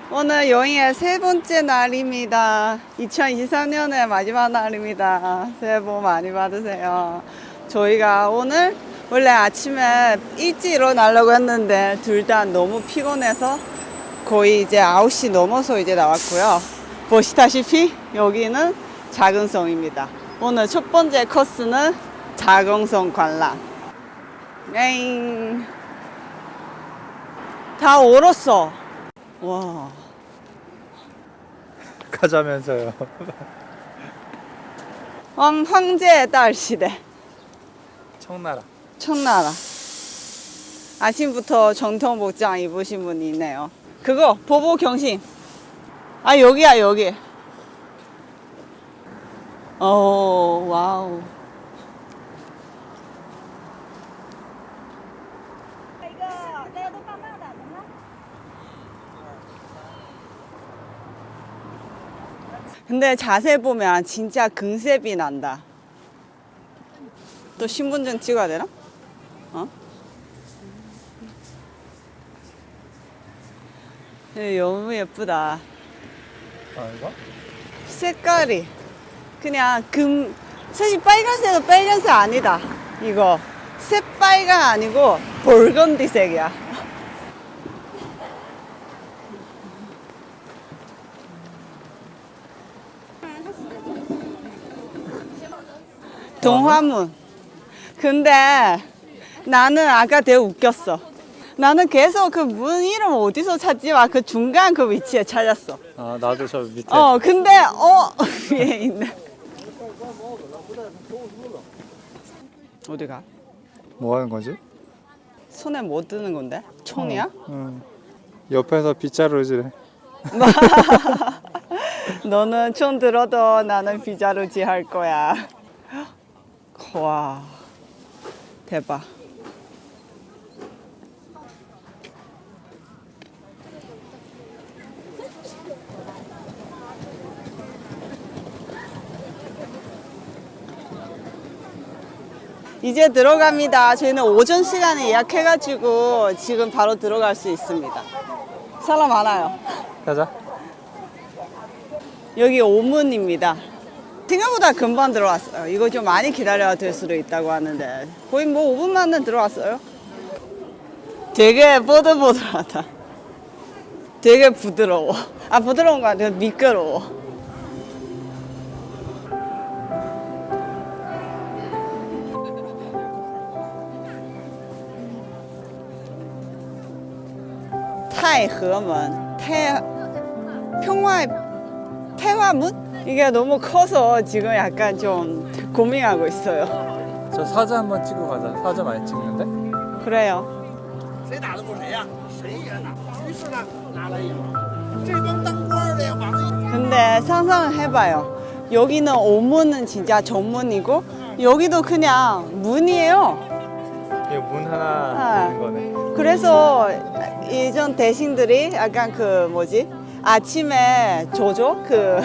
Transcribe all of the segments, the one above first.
오늘 여행의 세 번째 날입니다. 2023년의 마지막 날입니다. 새해 복 많이 받으세요. 저희가 오늘 원래 아침에 일찍 일어나려고 했는데 둘 다 너무 피곤해서 거의 이제 9시 넘어서 이제 나왔고요. 보시다시피 여기는 자금성입니다. 오늘 첫 번째 코스는 자금성 관람. 엥. 다 얼었어. 와. 가자면서요. 황제의 딸 시대. 청나라. 청나라. 아침부터 정통 복장 입으신 분이 있네요. 그거 보보 경신. 아 여기야 여기. 오 와우. 근데 자세히 보면 진짜 근셉이 난다. 또 신분증 찍어야 되나? 어? 너무 예쁘다. 아 이거? 색깔이 그냥 사실 빨간색은 빨간색 아니다. 이거 새빨간 아니고 볼건디색이야. 동화문. 근데 나는 아까 되게 웃겼어. 나는 계속 그 문 이름 어디서 찾지? 막 그 중간 그 위치에 찾았어. 아 나도 저 밑에. 근데 위에 있네. 어디가? 뭐 하는 거지? 손에 뭐 드는 건데? 총이야? 응. 옆에서 빗자루질해. 너는 총 들어도 나는 비자루지 할 거야. 와, 대박. 이제 들어갑니다. 저희는 오전 시간에 예약해가지고 지금 바로 들어갈 수 있습니다. 사람 많아요. 가자. 여기 오문입니다. 생각보다 금방 들어왔어요. 이거 좀 많이 기다려야 될 수도 있다고 하는데 거의 뭐 5분 만에 들어왔어요. 되게 보들보들하다. 되게 부드러워. 아 부드러운 거 아니라 미끄러워. 태화문, 태화문? 이게 너무 커서 지금 약간 좀 고민하고 있어요. 저 사자 한번 찍고 가자. 사자 많이 찍는데? 그래요. 谁打的不是谁呀、谁也打。于是呢，拿来以后，这帮当官的呀，往那 근데 상상을 해봐요. 여기는 오문은 진짜 정문이고 여기도 그냥 문이에요. 이거 문 하나 있는 거네. 그래서 예전 대신들이 약간 그 뭐지? 아침에 조조? 그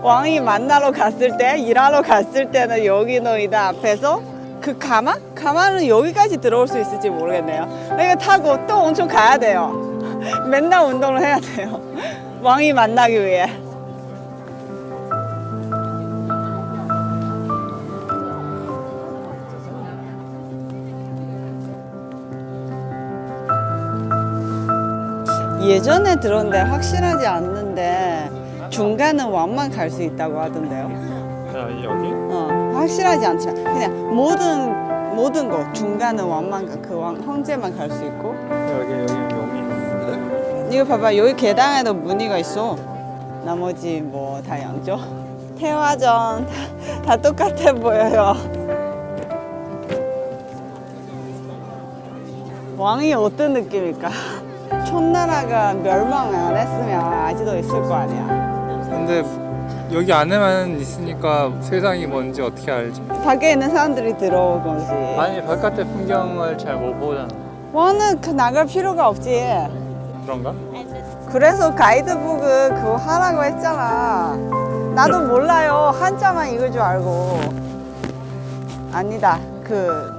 왕이 만나러 갔을 때, 일하러 갔을 때는 여기 너희다 앞에서 그 가마? 가마는 여기까지 들어올 수 있을지 모르겠네요. 이거 타고 또 엄청 가야 돼요. 맨날 운동을 해야 돼요. 왕이 만나기 위해. 예전에 들었는데 확실하지 않는데 중간은 왕만 갈 수 있다고 하던데요. 자 여기? 확실하지 않지만 그냥 모든 거 중간은 왕만 그 황제만 갈 수 있고. 여기 용이. 이거 봐봐 여기 계단에도 무늬가 있어. 나머지 뭐 다 양조. 태화전 다 똑같아 보여요. 왕이 어떤 느낌일까? 촌나라가 멸망 안 했으면 아직도 있을 거 아니야. 근데 여기 안에만 있으니까 세상이 뭔지 어떻게 알지? 밖에 있는 사람들이 들어온 거지. 아니 바깥의 풍경을 잘 못 보잖아. 왕은 나갈 필요가 없지. 그런가? 그래서 가이드북을 그거 하라고 했잖아. 나도 몰라요. 한자만 읽을 줄 알고. 아니다.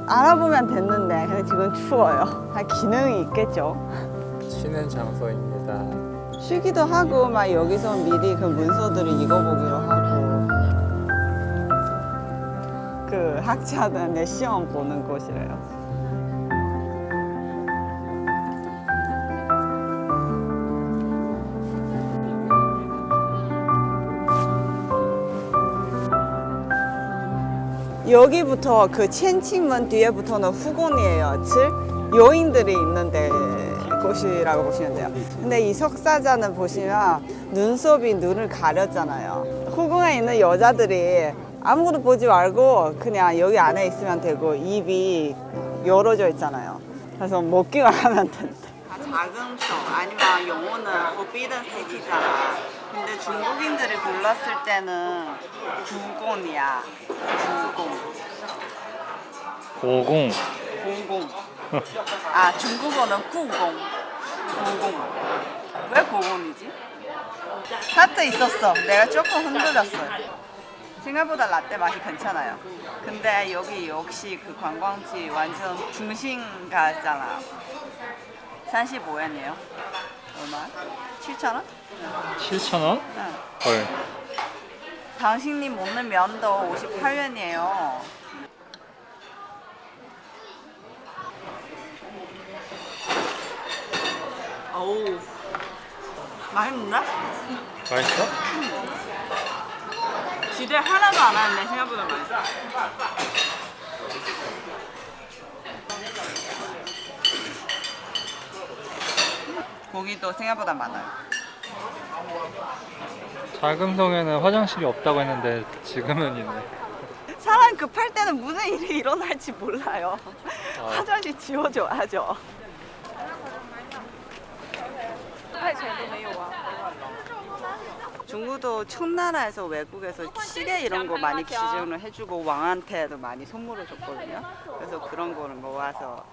알아보면 됐는데 근데 지금 추워요. 기능이 있겠죠. 쉬는 장소입니다. 쉬기도 하고 막 여기서 미리 그 문서들을 읽어보기로 하고 그 학자들 내 시험 보는 곳이래요. 여기부터 그 첸칭문 뒤에부터는 후곤이에요. 즉 여인들이 있는 데 곳이라고 보시면 돼요. 근데 이 석사자는 보시면 눈썹이 눈을 가렸잖아요. 후궁에 있는 여자들이 아무것도 보지 말고 그냥 여기 안에 있으면 되고 입이 열어져 있잖아요. 그래서 먹기만 하면 된대. 작은 성 아니면 영어는 Forbidden City잖아. 근데 중국인들이 불렀을 때는 구공이야. 구공. 고공. 공공. 아 중국어는 구공. 구공. 왜 고공이지? 하트 있었어. 내가 조금 흔들렸어. 생각보다 라떼 맛이 괜찮아요. 근데 여기 역시 그 관광지 완전 중심 가잖아. 35엔이에요. 얼마? 7,000원? 7,000원? 응. 헐. 당신님 먹는 면도 58元이에요. 어우, 맛있는데? 맛있어? 기대 하나도 안 하는데 생각보다 맛있어. 고기도 생각보다 많아요. 자금성에는 화장실이 없다고 했는데 지금은 있네. 사람 급할 때는 무슨 일이 일어날지 몰라요. 아. 화장실 지워줘야죠. 중국도 청나라에서 외국에서 시계 이런 거 많이 기증을 해주고 왕한테도 많이 선물을 줬거든요. 그래서 그런 거를 모아서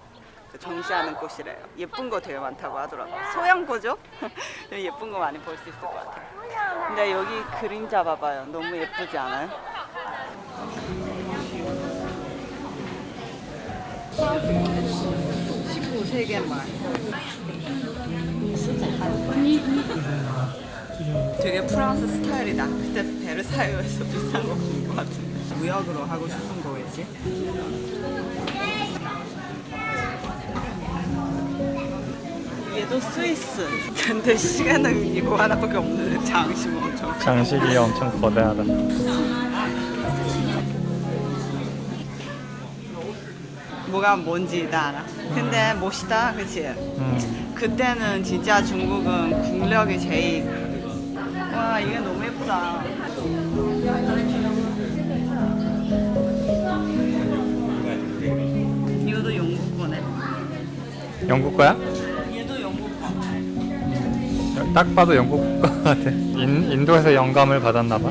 전시하는 곳이래요. 예쁜 거 되게 많다고 하더라고요. 소양고죠? 예쁜 거 많이 볼 수 있을 것 같아요. 근데 여기 그림자 봐봐요. 너무 예쁘지 않아요? 되게 프랑스 스타일이다. 그때 베르사유에서 비싼 거 본 것 같은데. 무역으로 하고 싶은 거겠지? 얘도 스위스. 근데 시간은 이거 하나밖에 없는 장식 엄청. 장식이 엄청 거대하다. 뭐가 뭔지 다 알아. 근데 멋있다, 그치? 그때는 진짜 중국은 국력이 제일. 와, 이게 너무 예쁘다. 이것도 영국 거네. 영국 거야? 얘도 영국 거. 딱 봐도 영국 거 같아. 인도에서 영감을 받았나 봐.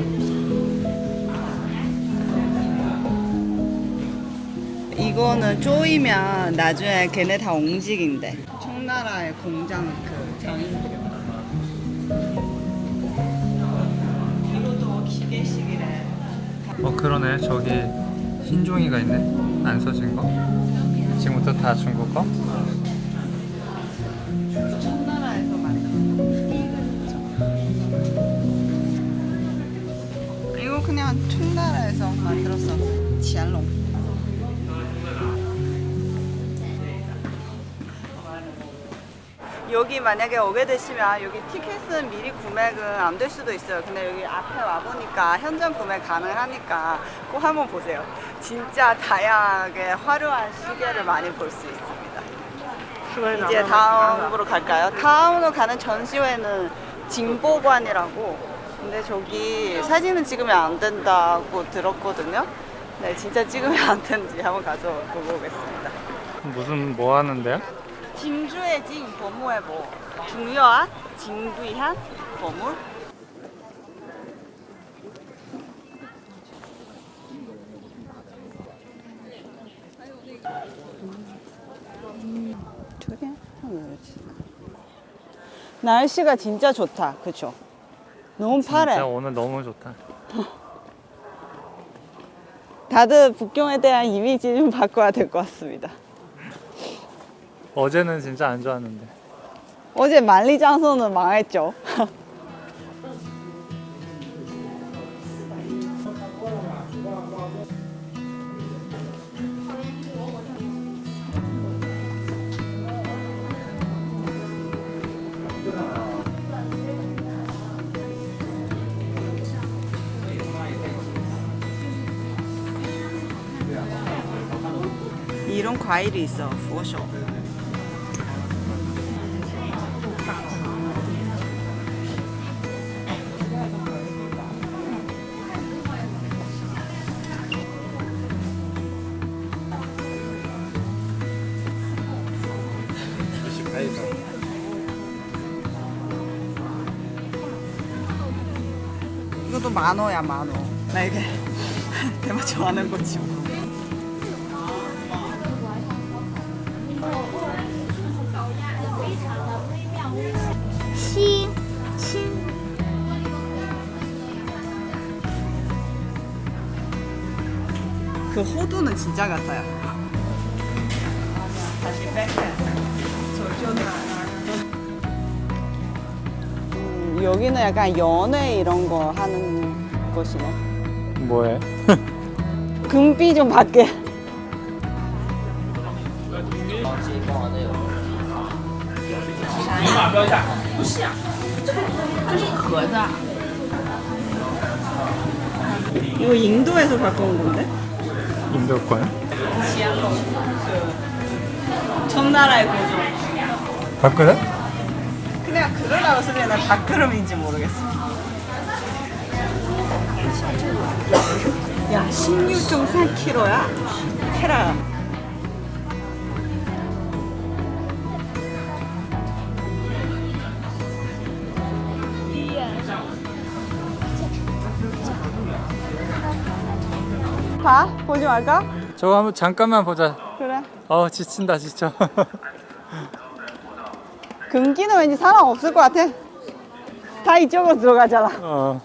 이거는 쪼이면 나중에 걔네 다 움직인대. 청나라의 공장 그 장인들. 이것도 기계식이래. 그러네. 저기 흰 종이가 있네. 안 써진 거. 지금부터 다 중국 거? 청나라에서 만든 거. 이거 그냥 청나라에서 만들었어. 지안롱. 여기 만약에 오게 되시면 여기 티켓은 미리 구매가 안 될 수도 있어요. 근데 여기 앞에 와보니까 현장 구매 가능하니까 꼭 한번 보세요. 진짜 다양하게 화려한 시계를 많이 볼 수 있습니다. 이제 다음으로 갈까요? 다음으로 가는 전시회는 진보관이라고. 근데 저기 사진은 찍으면 안 된다고 들었거든요. 네, 진짜 찍으면 안 되는지 한번 가서 보고 오겠습니다. 무슨 뭐 하는데요? 진주의 진, 보물의 보. 중요한, 진귀한 보물. 저게? 날씨가 진짜 좋다, 그쵸? 너무 파래. 진짜 오늘 너무 좋다. 다들 북경에 대한 이미지 좀 바꿔야 될 것 같습니다. 어제는 진짜 안 좋았는데. 어제 만리장소는 망했죠. 이런 과일이 있어, 후어쇼. 이것도 10,000원야, 10,000원. 나 이게 대만 좋아하는 거지 뭐. 그 호두는 진짜 같아요. 다시 여기는 약간 연애 이런 거 하는 곳이네. 뭐해? 금비 좀 받게. 이거 인도에서 갖고 온 건데? 인도 거야? 청나라의 고조. 바꾸래? 그냥 그러라고 쓰면 난 밥그릇인지 모르겠어. 야, 16.4kg야? 테라. 봐? 보지 말까? 저거 한번 잠깐만 보자. 그래. 지친다 지쳐. 금기는 왠지 사람 없을 것 같아. 다 이쪽으로 들어가잖아.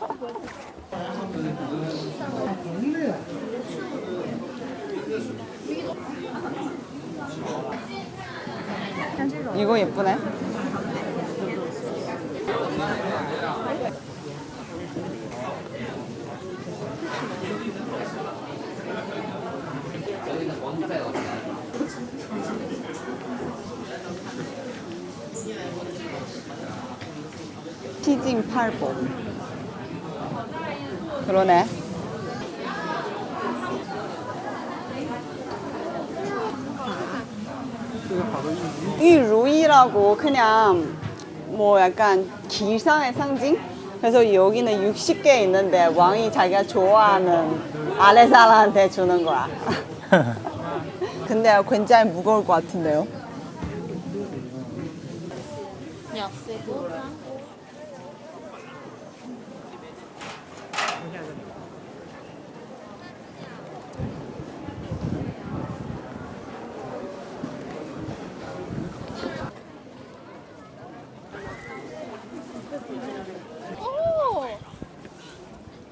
이거 예쁘네. 티징 팔복. 그러네. 이 루이라고 그냥 뭐 약간 기상의 상징? 그래서 여기는 60개 있는데 왕이 자기가 좋아하는 아래 사람한테 주는 거야. 근데 굉장히 무거울 것 같은데요?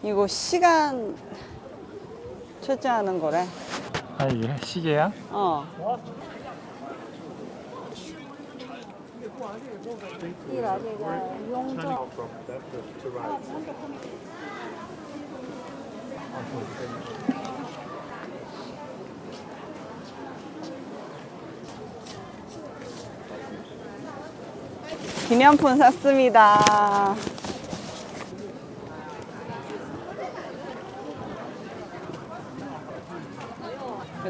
이거 시간 측정하는 거래. 아 이게 시계야? 어. 기념품 샀습니다.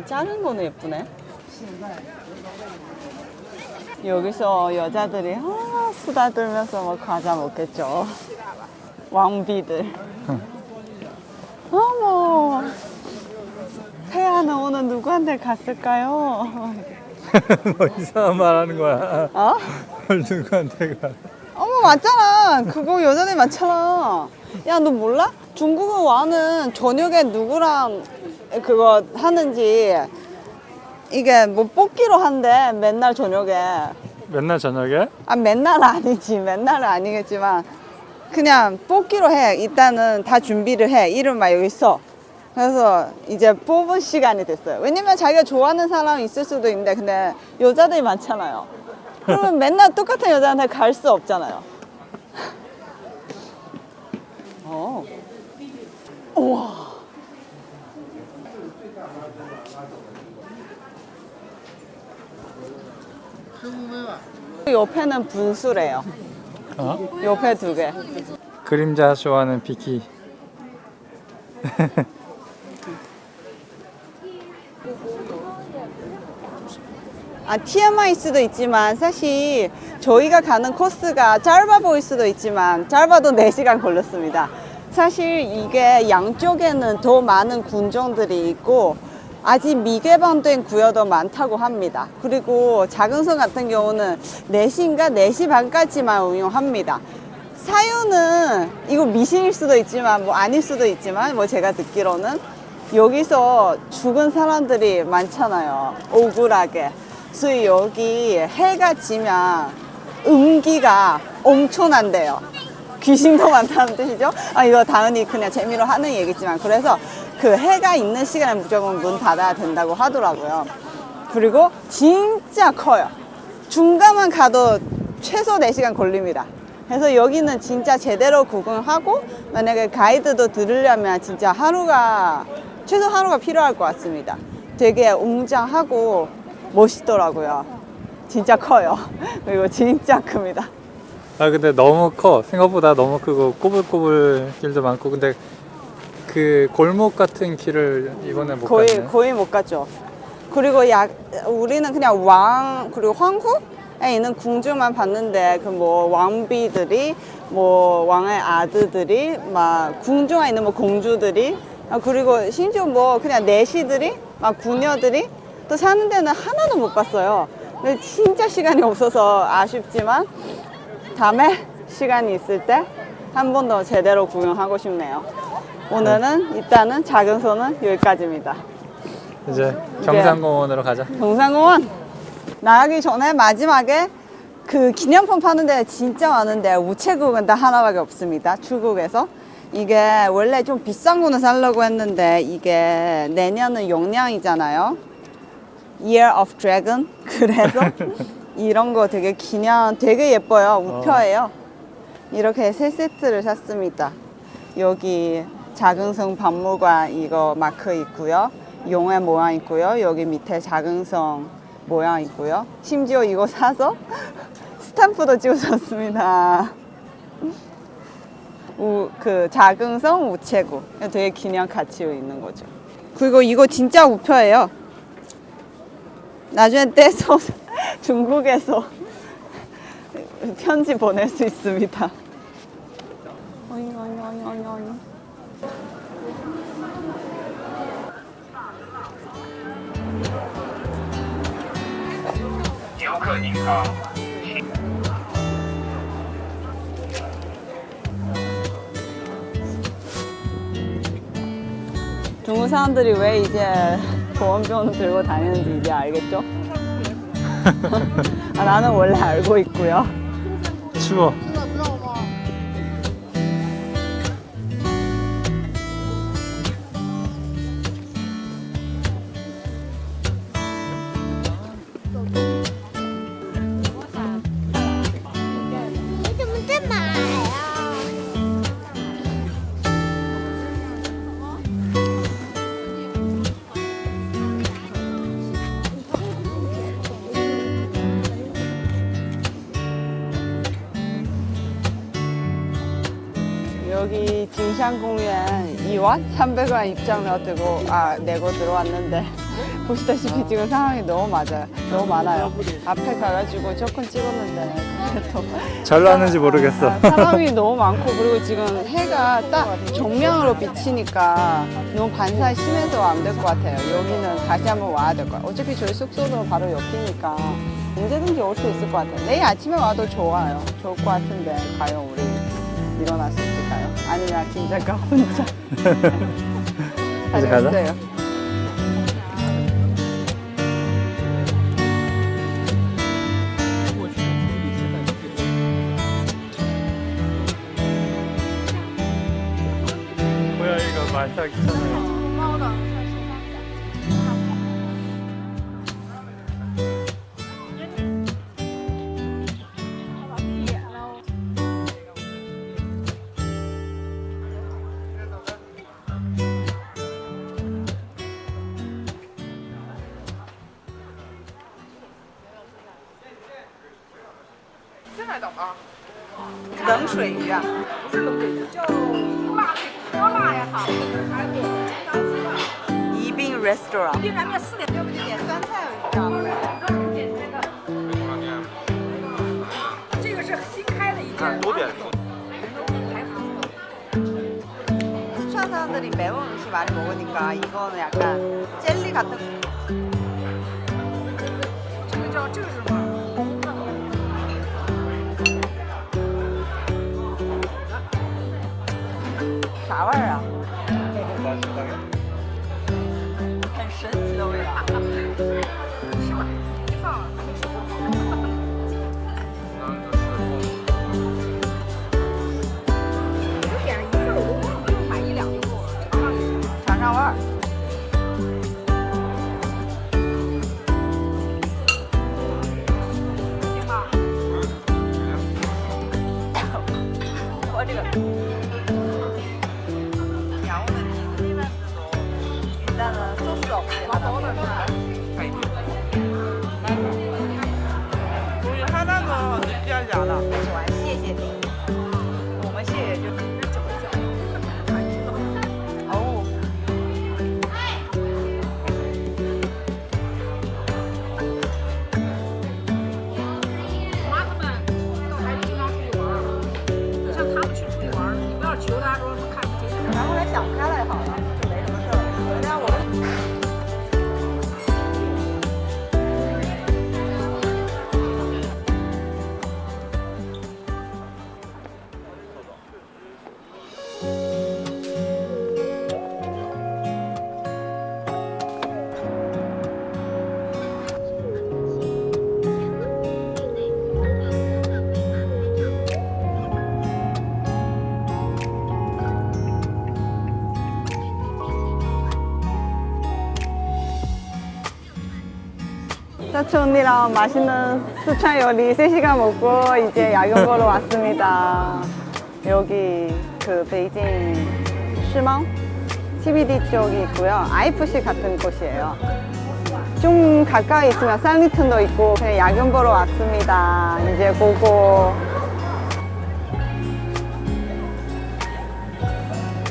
작은 거는 예쁘네. 여기서 여자들이 수다 떨면서 막 과자 먹겠죠. 왕비들. 어머, 태아는 오늘 누구한테 갔을까요? 뭐 이상한 말 하는 거야. 어? 누구한테 가? 어머, 맞잖아. 그거 여자들 많잖아. 야, 너 몰라? 중국은 와는 저녁에 누구랑 그거 하는지 이게 뭐 뽑기로 한대. 맨날 저녁에. 맨날 저녁에? 아, 맨날은 아니지. 맨날은 아니겠지만 그냥 뽑기로 해. 일단은 다 준비를 해. 이름 막 여기 써. 그래서 이제 뽑은 시간이 됐어요. 왜냐면 자기가 좋아하는 사람이 있을 수도 있는데 근데 여자들이 많잖아요. 그러면 맨날 똑같은 여자한테 갈 수 없잖아요. 우와. 옆에는 분수래요. 어? 옆에 2개. 그림자 좋아하는 비키. TMI일 수도 있지만 사실 저희가 가는 코스가 짧아 보일 수도 있지만 짧아도 4시간 걸렸습니다. 사실 이게 양쪽에는 더 많은 군정들이 있고 아직 미개방된 구역도 많다고 합니다. 그리고 자금성 같은 경우는 4시인가 4시 반까지만 운영합니다. 사유는 이거 미신일 수도 있지만 뭐 아닐 수도 있지만 뭐 제가 듣기로는 여기서 죽은 사람들이 많잖아요. 억울하게. 그래서 여기 해가 지면 음기가 엄청난대요. 귀신도 많다는 뜻이죠. 이거 당연히 그냥 재미로 하는 얘기지만 그래서 그 해가 있는 시간에 무조건 문 닫아야 된다고 하더라고요. 그리고 진짜 커요. 중간만 가도 최소 4시간 걸립니다. 그래서 여기는 진짜 제대로 구경하고 만약에 가이드도 들으려면 진짜 최소 하루가 필요할 것 같습니다. 되게 웅장하고 멋있더라고요. 진짜 커요. 그리고 진짜 큽니다. 근데 너무 커. 생각보다 너무 크고 꼬불꼬불 길도 많고. 근데 그 골목 같은 길을 이번에 못 갔네. 거의 못 갔죠. 그리고 우리는 그냥 그리고 황후에 있는 궁주만 봤는데 그 뭐 왕비들이 뭐 왕의 아들들이 막 궁중에 있는 뭐 공주들이 그리고 심지어 뭐 그냥 내시들이 막 궁녀들이 또 사는 데는 하나도 못 봤어요. 근데 진짜 시간이 없어서 아쉽지만 다음에 시간이 있을 때 한 번 더 제대로 구경하고 싶네요. 오늘은 일단은 자금소는 여기까지입니다. 이제 경산공원으로 가자. 경산공원 나가기 전에 마지막에 그 기념품 파는 데 진짜 많은데 우체국은 다 하나밖에 없습니다. 출국에서. 이게 원래 좀 비싼 거는 사려고 했는데 이게 내년은 용량이잖아요. Year of Dragon. 그래서 이런 거 되게 되게 예뻐요. 우표예요. 이렇게 3세트를 샀습니다. 여기 자금성 박물관 이거 마크 있고요. 용의 모양 있고요. 여기 밑에 자금성 모양 있고요. 심지어 이거 사서 스탬프도 찍어줬습니다. 그 자금성 우체국. 되게 기념 가치 있는 거죠. 그리고 이거 진짜 우표예요. 나중에 떼서 중국에서 편지 보낼 수 있습니다. 중국 사람들이 왜 이제 보온병 들고 다니는지 이제 알겠죠? 나는 원래 알고 있고요. 추워. 여기 징샹공園 2원 300원 입장료 내고 들어왔는데 보시다시피 지금 상황이 너무 많아요. 앞에 가가지고 조금 찍었는데 그래도 잘 나왔는지 모르겠어. 사람이 너무 많고 그리고 지금 해가 딱 정면으로 비치니까 너무 반사가 심해서 안 될 것 같아요. 여기는 다시 한번 와야 될 것 같아요. 어차피 저희 숙소도 바로 옆이니까 언제든지 올 수 있을 것 같아요. 내일 아침에 와도 좋을 것 같은데 과연 우리 일어날 수 있을까요? 아니면 김작가 혼자 이제 가자. 가겠어요. 고양이가 말싸기 잖아요. 冷水鱼啊。宜宾 restaurant。要不就点酸菜比较。这个是新开的一家。多点。 시추한 사람들이 매운 음식 많이 먹으니까 이거는 약간 젤리 같은. 这个叫这个是什么？ 啥味儿啊？很神奇的味道。是吧？你放了。我点了一份，我不用买1两就够了，尝尝就行。尝尝味儿。行吧？我这个양호는 디즈니랜드도 일단은 소스 없이 하나. 우리 하나도 느끼하지 않아. 喜欢谢谢你。我们谢谢就哦。 妈他们到台经常出去玩儿，像他们去出去玩儿，你不要求他说看不起你。然后来想开了就好了，就没什么事儿。人家我们。 사촌 언니랑 맛있는 수찬 요리 3시간 먹고 이제 야경 보러 왔습니다. 여기 그 베이징 시망 CBD 쪽이 있고요. IFC 같은 곳이에요. 좀 가까이 있으면 산리튼도 있고 그냥 야경 보러 왔습니다. 이제 보고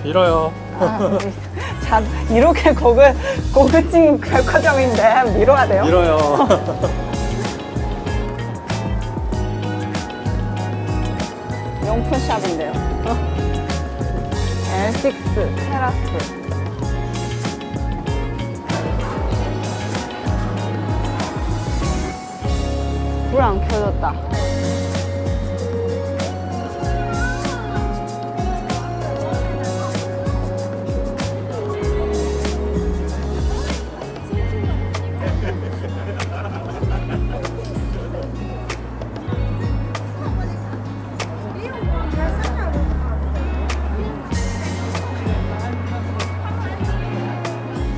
밀어요. 참 이렇게 고급진 백화점인데 밀어야 돼요? 밀어요. 용품샵인데요. L6 테라스. 불 안 켜졌다.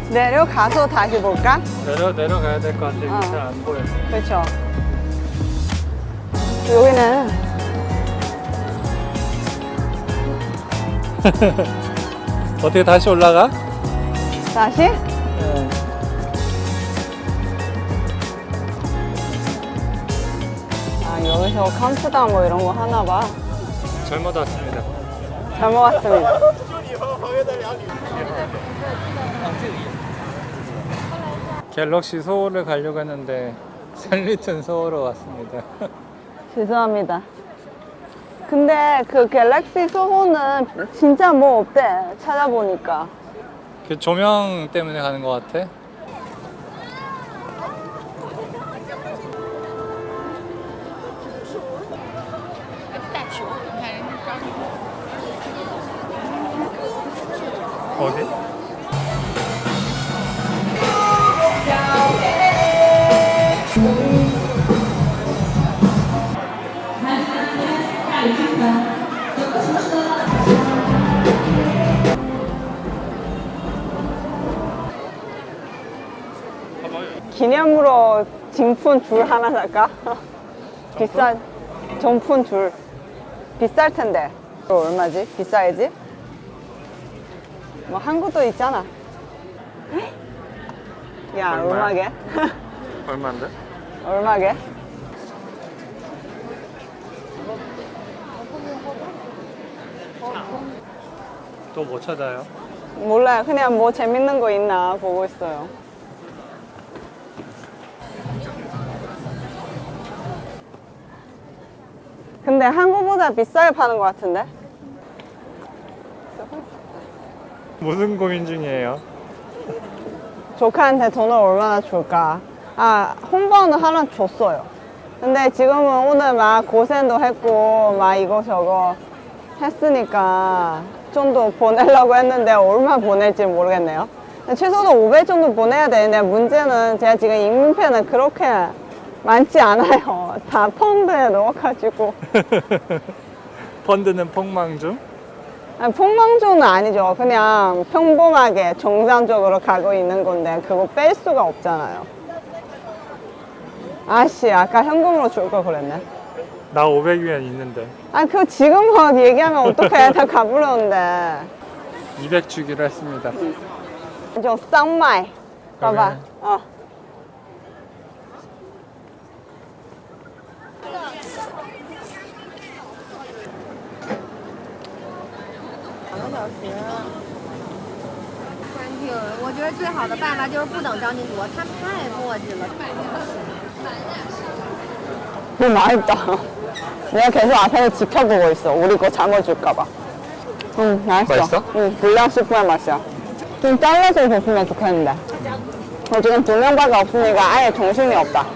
내려가서 다시 볼까? 내려가야 될 것 같아. 어. 잘 안 보여. 그렇죠. 여기는 어떻게 다시 올라가? 다시? 네. 아 여기서 카운트다운 뭐 이런 거 하나 봐. 잘못 왔습니다. 잘 먹었습니다. 갤럭시 소호를 가려고 했는데 산리튼 소호로 왔습니다. 죄송합니다. 근데 그 갤럭시 소호는 진짜 뭐 없대. 찾아보니까. 그 조명 때문에 가는 것 같아. 어디? 기념으로 증품 줄 하나 살까? 비싼 정품 줄 비쌀 텐데. 이거 얼마지? 비싸야지? 뭐 한국도 있잖아. 야, 얼마야? 얼마게? 얼마인데? 얼마게? 또 뭐 찾아요? 몰라요. 그냥 뭐 재밌는 거 있나 보고 있어요. 근데 한국보다 비싸게 파는 것 같은데? 무슨 고민 중이에요? 조카한테 돈을 얼마나 줄까? 아, 홍보는 하나 줬어요. 근데 지금은 오늘 막 고생도 했고, 막 이거저거 했으니까 좀 더 보내려고 했는데 얼마 보낼지 모르겠네요. 근데 최소도 500 정도 보내야 되는데 문제는 제가 지금 인문패는 그렇게 많지 않아요. 다 펀드에 넣어가지고. 펀드는 폭망 중? 아니, 폭망주는 아니죠. 그냥 평범하게 정상적으로 가고 있는 건데 그거 뺄 수가 없잖아요. 아씨, 아까 현금으로 줄 걸 그랬네. 나 500위안 있는데 아, 그거 지금 막 얘기하면 어떡해. 다 가버렸는데. 200 주기로 했습니다. 좀 쌍마이. 봐봐. 그래. 어.餐厅，我觉得最好的办法就是不等张金铎，他太磨叽了。 뭐 맛있다. 내가 계속 앞에서 지켜보고 있어. 우리 거 잘못줄까봐. 맛있어. 맛있어? 불량식품의 맛이야. 좀 잘라서 줬으면 좋겠는데. 지금 2명밖에 없으니까 아예 정신이 없다.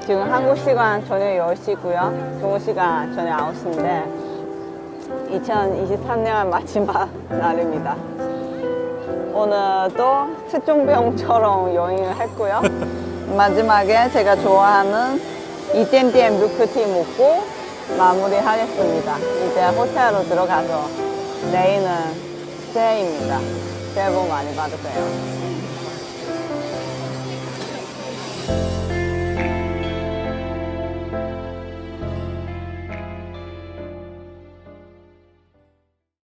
지금 한국 시간 저녁 10시고요. 중국 시간 저녁 9시인데 2023년 마지막 날입니다. 오늘도 특종병처럼 여행을 했고요. 마지막에 제가 좋아하는 이땐店 밀크티 먹고 마무리하겠습니다. 이제 호텔로 들어가서 내일은 새해입니다. 새해 복 많이 받으세요.